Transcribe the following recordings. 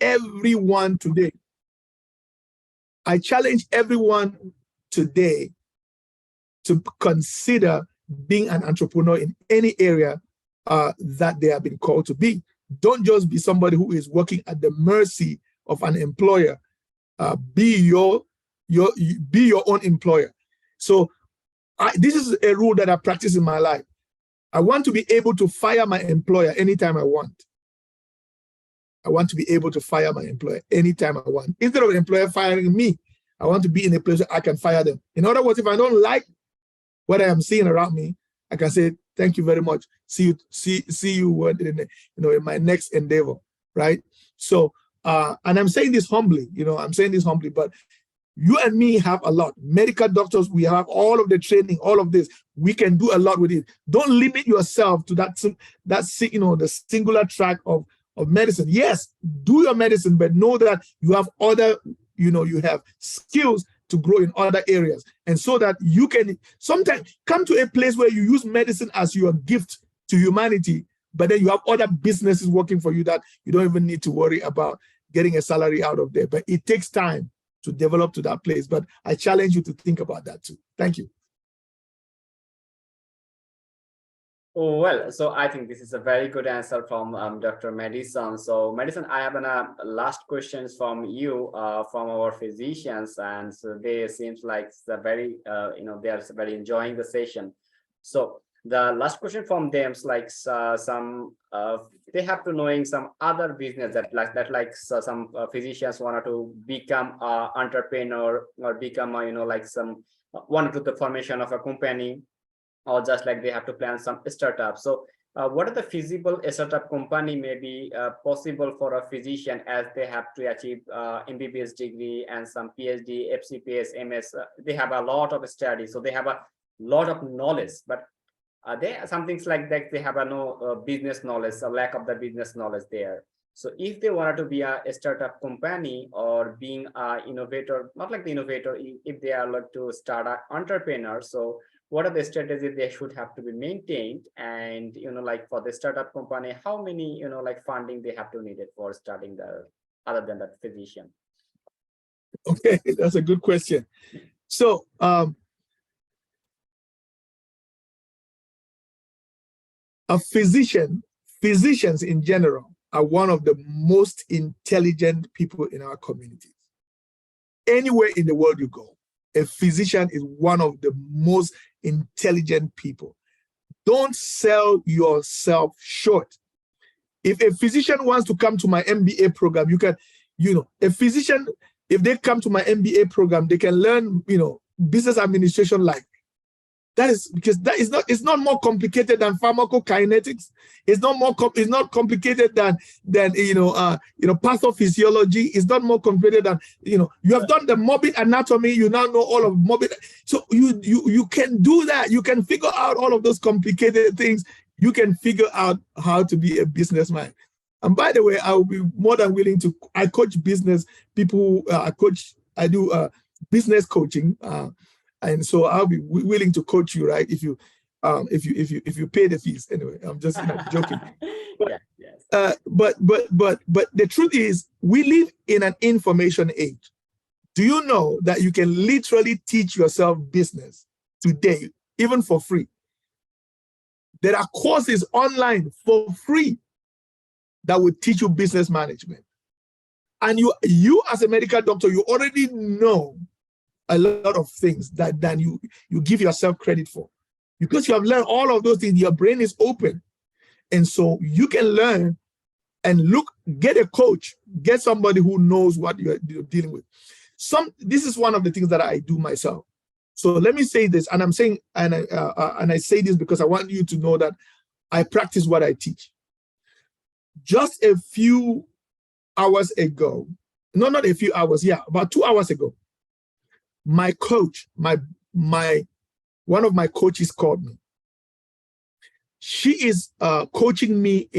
everyone today. I challenge everyone today to consider being an entrepreneur in any area that they have been called to be. Don't just be somebody who is working at the mercy of an employer. Be your own employer. So this is a rule that I practice in my life. I want to be able to fire my employer anytime I want. I want to be able to fire my employer anytime I want. Instead of an employer firing me, I want to be in a place where I can fire them. In other words, if I don't like what I am seeing around me, I can say, thank you very much. See you in my next endeavor, right? So, and I'm saying this humbly, but you and me have a lot. Medical doctors, we have all of the training, all of this. We can do a lot with it. Don't limit yourself to the singular track of medicine. Yes, do your medicine, but know that you have other, you have skills to grow in other areas. And so that you can sometimes come to a place where you use medicine as your gift to humanity, but then you have other businesses working for you that you don't even need to worry about getting a salary out of there. But it takes time to develop to that place. But I challenge you to think about that too. Thank you. Oh, well, so I think this is a very good answer from Dr. Madison. So Madison, I have last questions from you, from our physicians, and so they seems like they're very, they are very enjoying the session. So the last question from them is like they have to knowing some other business some physicians wanted to become an entrepreneur or become want to do the formation of a company, or just like they have to plan some startup. So what are the feasible startup company may be possible for a physician as they have to achieve MBBS degree and some PhD, FCPS, MS. They have a lot of studies, so they have a lot of knowledge, but there are some things like that they have no business knowledge, a lack of the business knowledge there. So if they wanted to be a startup company or being an innovator, not like the innovator, if they are like to start an entrepreneur, so what are the strategies they should have to be maintained? And, like for the startup company, how many, funding they have to need it for starting other than that physician? Okay, that's a good question. So, physicians in general are one of the most intelligent people in our communities. Anywhere in the world you go, a physician is one of the most intelligent people. Don't sell yourself short. If a physician wants to come to my MBA program, you can, a physician, if they come to my MBA program, they can learn, business administration like. That is because it's not more complicated than pharmacokinetics. It's not complicated than pathophysiology. It's not more complicated than you have done the morbid anatomy. You now know all of morbid. So you can do that. You can figure out all of those complicated things. You can figure out how to be a businessman. And by the way, I will be more than willing to. I coach business people. I do business coaching. And so I'll be willing to coach you, right? If you pay the fees. Anyway, I'm just joking. But, yes. But the truth is, we live in an information age. Do you know that you can literally teach yourself business today, even for free? There are courses online for free that will teach you business management. And you as a medical doctor, you already know a lot of things than you give yourself credit for. Because you have learned all of those things, your brain is open. And so you can learn and get a coach, get somebody who knows what you're dealing with. This is one of the things that I do myself. So let me say this, and I'm saying, and I say this because I want you to know that I practice what I teach. Just a few hours ago, not a few hours, about 2 hours ago, my coach, one of my coaches called me. She is coaching me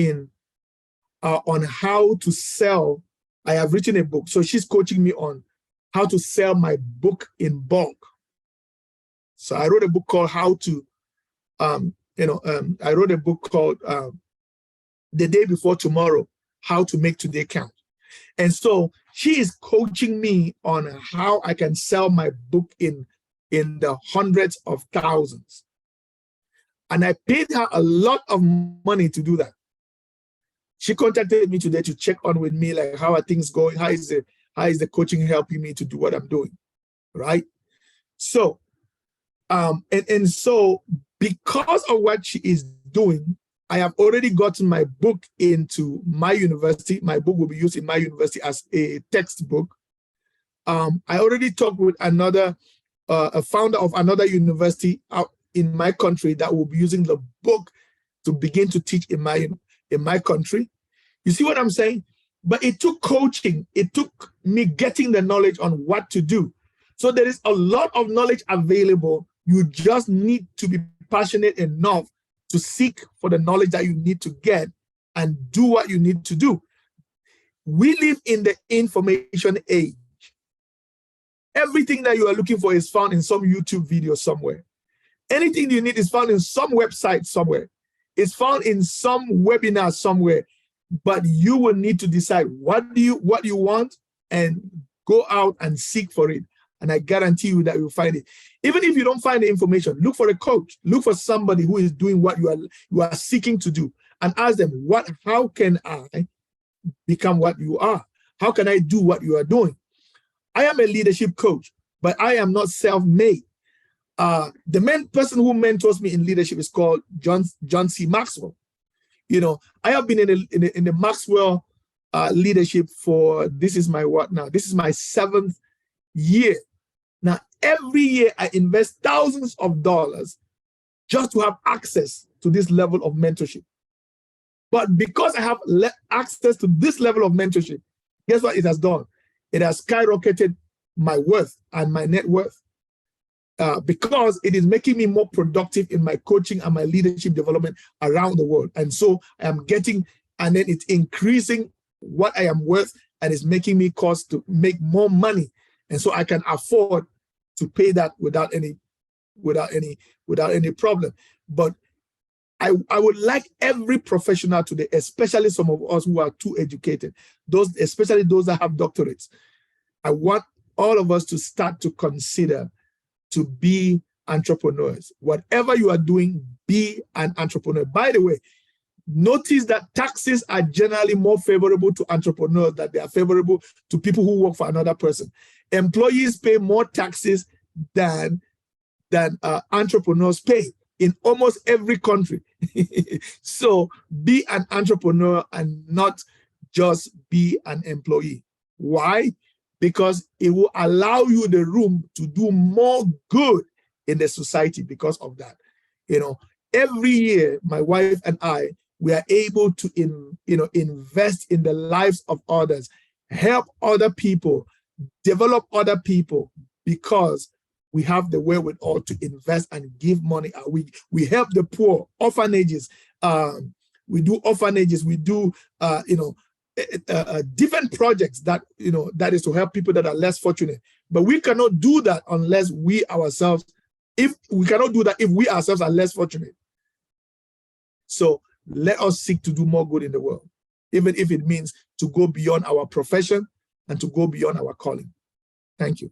on how to sell. I have written a book, so she's coaching me on how to sell my book in bulk. So I wrote a book called I wrote a book called The Day Before Tomorrow, How to Make Today Count. And so she is coaching me on how I can sell my book in the hundreds of thousands. And I paid her a lot of money to do that. She contacted me today to check on with me, like, how are things going? How is the coaching helping me to do what I'm doing, right? So, and so because of what she is doing, I have already gotten my book into my university. My book will be used in my university as a textbook. I already talked with a founder of another university out in my country that will be using the book to begin to teach in my country. You see what I'm saying? But it took coaching. It took me getting the knowledge on what to do. So there is a lot of knowledge available. You just need to be passionate enough to seek for the knowledge that you need to get and do what you need to do. We live in the information age. Everything that you are looking for is found in some YouTube video somewhere. Anything you need is found in some website somewhere. It's found in some webinar somewhere. But you will need to decide what you want and go out and seek for it. And I guarantee you that you'll find it. Even if you don't find the information, look for a coach. Look for somebody who is doing what you are seeking to do, and ask them, how can I become what you are? How can I do what you are doing? I am a leadership coach, but I am not self-made. The main person who mentors me in leadership is called John C. Maxwell. You know, I have been in the Maxwell leadership for, this is my 7th year. Now, every year I invest thousands of dollars just to have access to this level of mentorship. But because I have access to this level of mentorship, guess what it has done? It has skyrocketed my worth and my net worth. Because it is making me more productive in my coaching and my leadership development around the world. And so I am getting, and then it's increasing what I am worth, and it's making me cost to make more money. And so I can afford to pay that without any problem. But I would like every professional today, especially some of us who are too educated, especially those that have doctorates. I want all of us to start to consider to be entrepreneurs. Whatever you are doing, be an entrepreneur. By the way, notice that taxes are generally more favorable to entrepreneurs than they are favorable to people who work for another person. Employees pay more taxes than entrepreneurs pay in almost every country. So be an entrepreneur and not just be an employee. Why? Because it will allow you the room to do more good in the society because of that. You know, every year, my wife and I, we are able to invest in the lives of others, help other people, develop other people, because we have the wherewithal to invest and give money. We help the poor, orphanages. We do orphanages. We do different projects that is to help people that are less fortunate. But we cannot do that unless we ourselves, if we ourselves are less fortunate. So let us seek to do more good in the world, even if it means to go beyond our profession and to go beyond our calling. Thank you.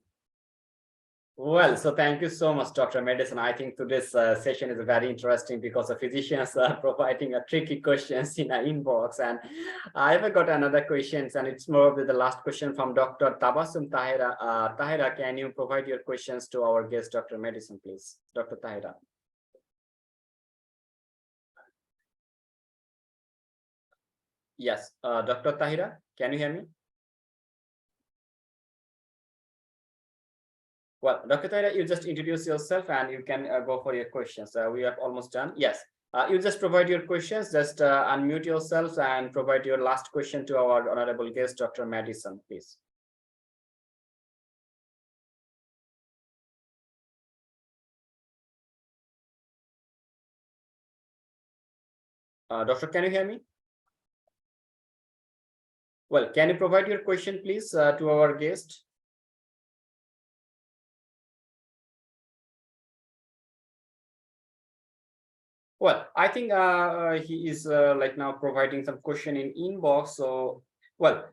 Well, so thank you so much, Dr. Madison. I think today's session is very interesting because the physicians are providing a tricky questions in our inbox. And I've got another questions, and it's more of the last question from Dr. Tabassum Tahira. Tahira, can you provide your questions to our guest, Dr. Madison, please? Dr. Tahira. Yes, Dr. Tahira, can you hear me? Well, Dr. Tahira, you just introduce yourself and you can go for your questions. We are almost done. Yes, you just provide your questions, just unmute yourself and provide your last question to our honorable guest, Dr. Madison, please. Doctor, can you hear me? Well, can you provide your question, please, to our guest? Well, I think he is like now providing some question in inbox. So, well,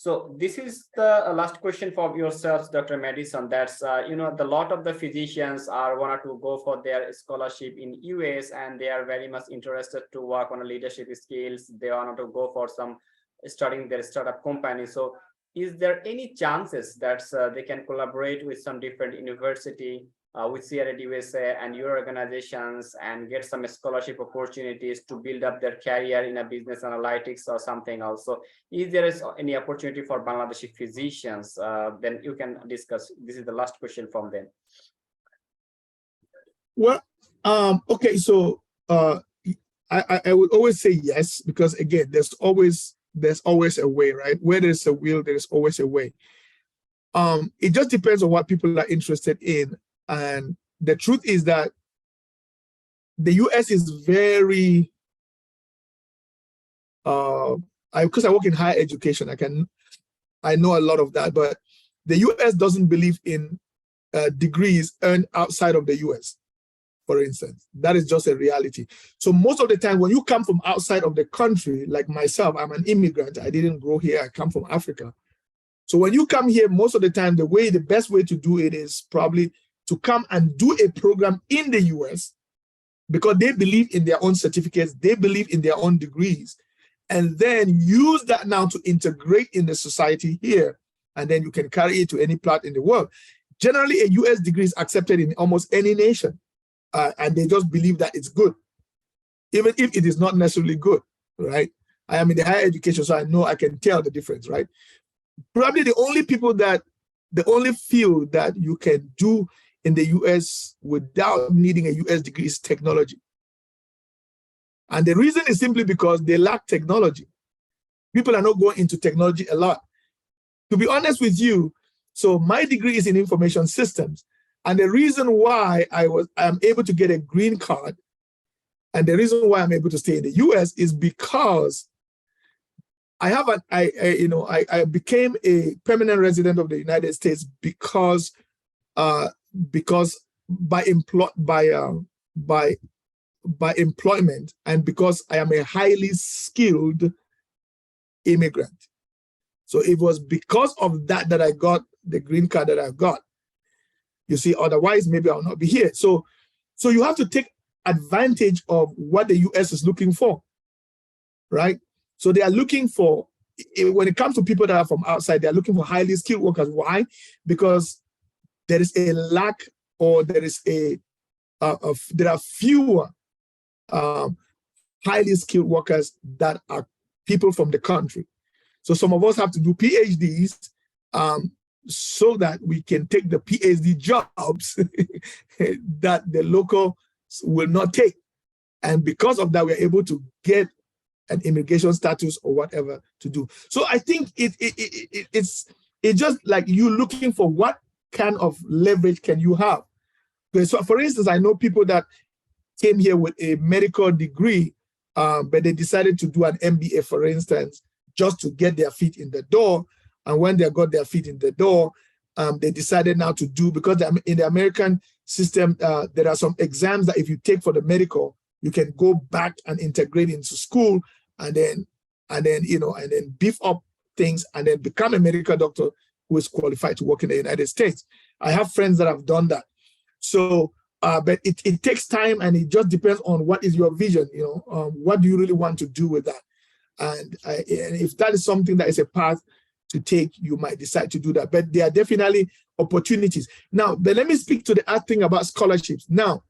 So this is the last question for yourselves, Dr. Madison. That's the lot of the physicians are wanted to go for their scholarship in US, and they are very much interested to work on a leadership skills. They want to go for some starting their startup company. So is there any chances that they can collaborate with some different university with CRAD USA and your organizations and get some scholarship opportunities to build up their career in a business analytics or something else? So if there is any opportunity for Bangladeshi physicians, then you can discuss. This is the last question from them. Well, okay, so I would always say yes, because again, there's always a way, right? Where there's a will, there's always a way. It just depends on what people are interested in. And the truth is that the US is very, because I work in higher education, I know a lot of that, but the US doesn't believe in degrees earned outside of the US, for instance. That is just a reality. So most of the time when you come from outside of the country, like myself, I'm an immigrant, I didn't grow here, I come from Africa. So when you come here, most of the time, the best way to do it is probably to come and do a program in the US, because they believe in their own certificates, they believe in their own degrees, and then use that now to integrate in the society here, and then you can carry it to any part in the world. Generally, a US degree is accepted in almost any nation, and they just believe that it's good, even if it is not necessarily good, right? I am in the higher education, so I know I can tell the difference, right? Probably the only field that you can do in the US without needing a US degree is technology. And the reason is simply because they lack technology. People are not going into technology a lot. To be honest with you, so my degree is in information systems. And the reason why I'm able to get a green card, and the reason why I'm able to stay in the US is because I became a permanent resident of the United States because by employment, and because I am a highly skilled immigrant. So it was because of that I got the green card that I got. You see, otherwise maybe I'll not be here. So you have to take advantage of what the US is looking for, right? So they are looking for, when it comes to people that are from outside, they're looking for highly skilled workers. Why? Because there is a lack, or there are fewer highly skilled workers that are people from the country. So some of us have to do PhDs so that we can take the PhD jobs that the local will not take. And because of that, we're able to get an immigration status or whatever to do. So I think it's just like you looking for what kind of leverage can you have. Okay, so for instance, I know people that came here with a medical degree, but they decided to do an MBA, for instance, just to get their feet in the door. And when they got their feet in the door, they decided now to do, because in the American system, there are some exams that if you take for the medical, you can go back and integrate into school, and then beef up things, and then become a medical doctor who is qualified to work in the United States. I have friends that have done that. So, but it takes time, and it just depends on what is your vision. What do you really want to do with that? And if that is something that is a path to take, you might decide to do that. But there are definitely opportunities. Now, but let me speak to the other thing about scholarships. Now,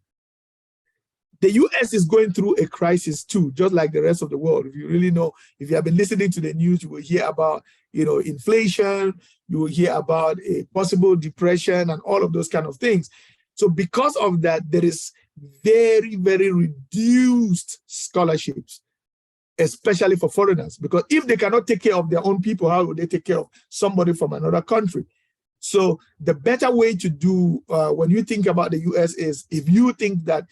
the US is going through a crisis too, just like the rest of the world. If you really know, if you have been listening to the news, you will hear about, inflation, you will hear about a possible depression and all of those kind of things. So because of that, there is very, very reduced scholarships, especially for foreigners, because if they cannot take care of their own people, how would they take care of somebody from another country? So the better way to do when you think about the US is, if you think that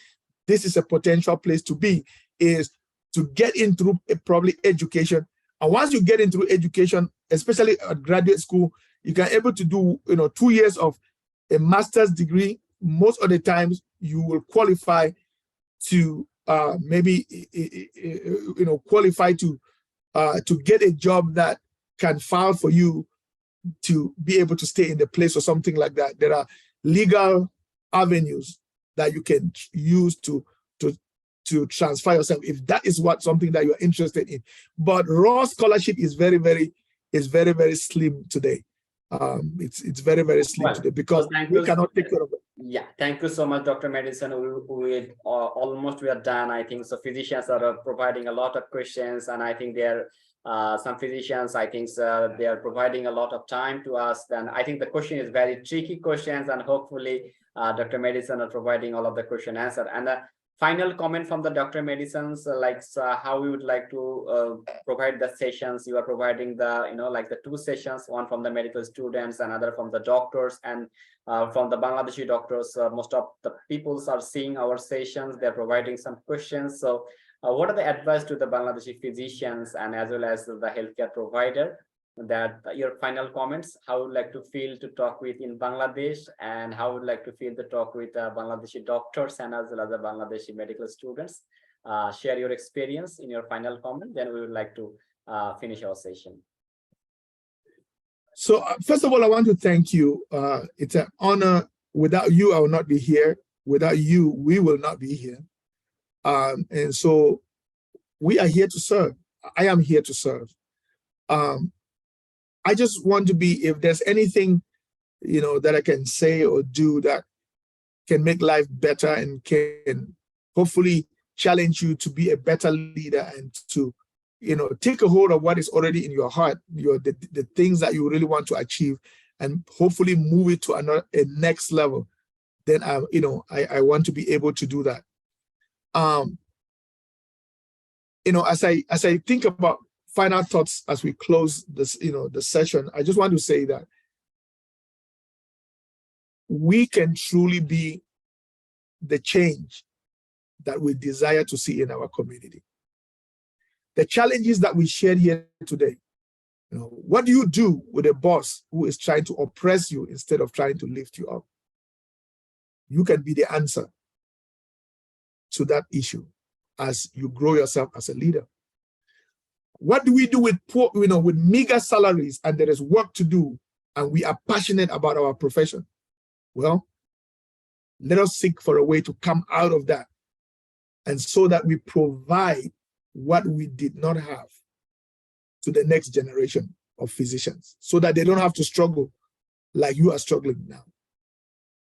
this is a potential place to be, is to get into probably education. And once you get into education, especially at graduate school, you can able to do 2 years of a master's degree. Most of the times you will qualify to qualify to get a job that can file for you to be able to stay in the place or something like that. There are legal avenues that you can use to transfer yourself if that is something that you're interested in. But raw scholarship is very, very slim today. It's very, very slim today because we cannot take care of it. Yeah, thank you so much, Dr. Madison. We almost we are done, I think. So physicians are providing a lot of questions, and I think they're some physicians, I think they are providing a lot of time to us. Then I think the question is very tricky questions, and hopefully Dr. Madison are providing all of the question answer. And final comment from the Dr. Madison's, how we would like to provide the sessions. You are providing the, like the 2 sessions, one from the medical students, another from the doctors, and from the Bangladeshi doctors. Most of the people are seeing our sessions. They're providing some questions. So what are the advice to the Bangladeshi physicians and as well as the healthcare provider? That your final comments, how would like to feel to talk with in Bangladesh, and how would like to feel to talk with Bangladeshi doctors and as well as the Bangladeshi medical students? Share your experience in your final comment, then we would like to finish our session. So first of all, I want to thank you. It's an honor. Without you, I will not be here. Without you, we will not be here. And so we are here to serve. I am here to serve. I just want to be, if there's anything, that I can say or do that can make life better and can hopefully challenge you to be a better leader and to, take a hold of what is already in your heart, the things that you really want to achieve, and hopefully move it to a next level, then I want to be able to do that. As I think about final thoughts as we close this, the session, I just want to say that we can truly be the change that we desire to see in our community. The challenges that we shared here today, what do you do with a boss who is trying to oppress you instead of trying to lift you up? You can be the answer to that issue as you grow yourself as a leader. What do we do with poor, with meager salaries and there is work to do and we are passionate about our profession? Well, let us seek for a way to come out of that, and so that we provide what we did not have to the next generation of physicians, so that they don't have to struggle like you are struggling now.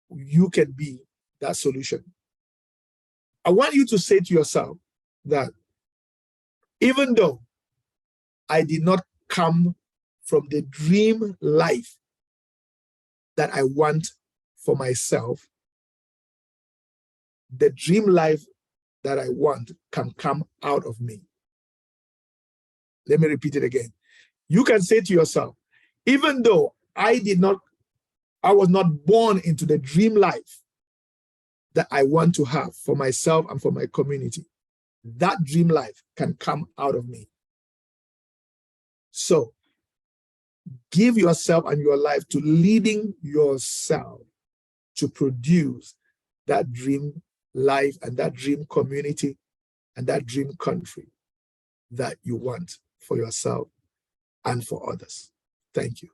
You can be that solution. I want you to say to yourself that even though I did not come from the dream life that I want for myself, the dream life that I want can come out of me. Let me repeat it again. You can say to yourself, even though I was not born into the dream life that I want to have for myself and for my community, that dream life can come out of me. So give yourself and your life to leading yourself to produce that dream life and that dream community and that dream country that you want for yourself and for others. Thank you.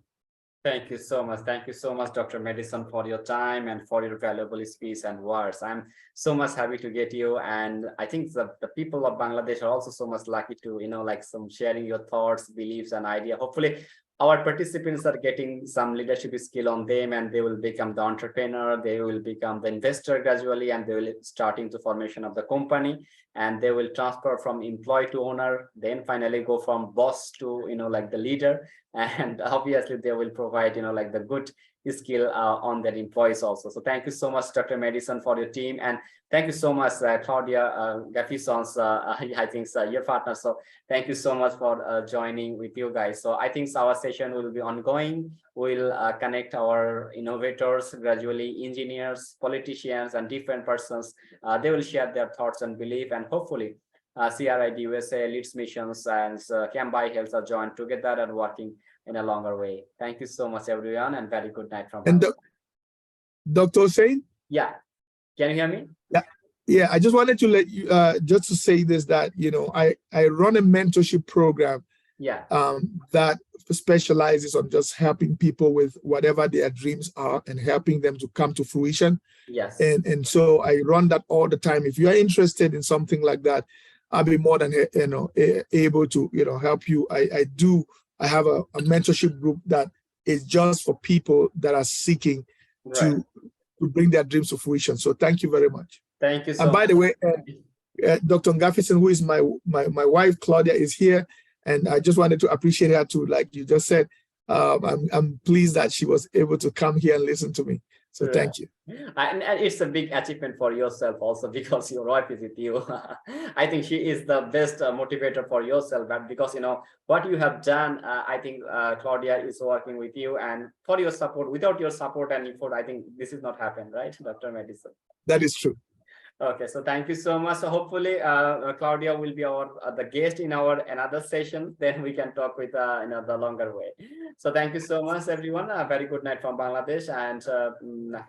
Thank you so much. Thank you so much, Dr. Madison, for your time and for your valuable speech and words. I'm so much happy to get you. And I think the people of Bangladesh are also so much lucky to, some sharing your thoughts, beliefs, and idea. Hopefully, our participants are getting some leadership skill on them, and they will become the entrepreneur, they will become the investor gradually, and they will starting the formation of the company, and they will transfer from employee to owner, then finally go from boss to, the leader. And obviously they will provide, the good skill on their employees also. So thank you so much, Dr. Madison, for your team. And thank you so much, Claudia Gaffisons, I think your partner. So thank you so much for joining with you guys. So I think our session will be ongoing. We'll connect our innovators, gradually engineers, politicians, and different persons. They will share their thoughts and belief, and hopefully CRID USA, Leads Missions, and Kambaii Health are joined together and working in a longer way. Thank you so much, everyone, and very good night from Dr. Hossain? Yeah. Can you hear me? Yeah. I just wanted to let you, just to say this, that, I run a mentorship program that specializes on just helping people with whatever their dreams are and helping them to come to fruition. Yes. And so I run that all the time. If you are interested in something like that, I'll be more than able to help you. I have a mentorship group that is just for people that are seeking to bring their dreams to fruition. So thank you very much. Thank you so much. And by the way, Dr. Ngafison, who is my wife, Claudia, is here. And I just wanted to appreciate her too. Like you just said, I'm pleased that she was able to come here and listen to me. So thank you. And it's a big achievement for yourself also, because your wife is with you. I think she is the best motivator for yourself, but because what you have done, I think Claudia is working with you, and for your support. Without your support and effort, I think this is not happen, right, Dr. Madison? That is true. Okay, so thank you so much. So hopefully Claudia will be our the guest in our another session. Then we can talk with the longer way. So thank you so much, everyone. A very good night from Bangladesh, and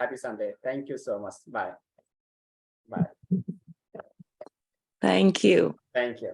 happy Sunday. Thank you so much. Bye. Bye. Thank you. Thank you.